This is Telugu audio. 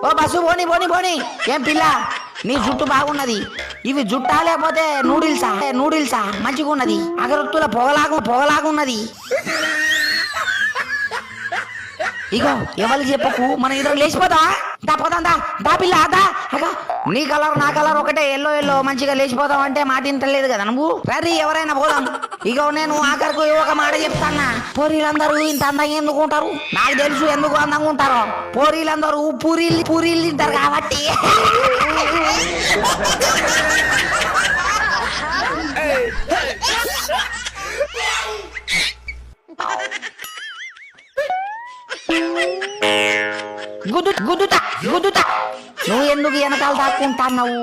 ఓ బస్సు పోని పోని పోని. ఏం పిల్ల నీ జుట్టు బాగున్నది. ఇవి జుట్టా లేకపోతే నూడిల్సా మంచిగా ఉన్నది. అగరొత్తుల పొగలాగున్నది. ఇగో ఎవరికి చెప్పకు, మన ఇద్దరు లేచిపోతా. దా పోదాం దా పిల్ల దా. నీ కలర్ నా కలర్ ఒకటే, ఎల్లో మంచిగా లేచిపోతాం అంటే మాట ఇంటలేదు కదా నువ్వు. సరే ఎవరైనా పోదాం. ఇగో నేను ఆఖరికి ఒక మాట చెప్తాన్నా. పోరీలందరూ ఇంత అందంగా ఎందుకు ఉంటారు? నాకు తెలుసు ఎందుకు అందంగా ఉంటారో. పోరీలందరూ పూరీలు తింటారు కాబట్టి. గుద్దుతా. నువ్వు ఎందుకు వెనకాల దాక్కుంటున్నావు?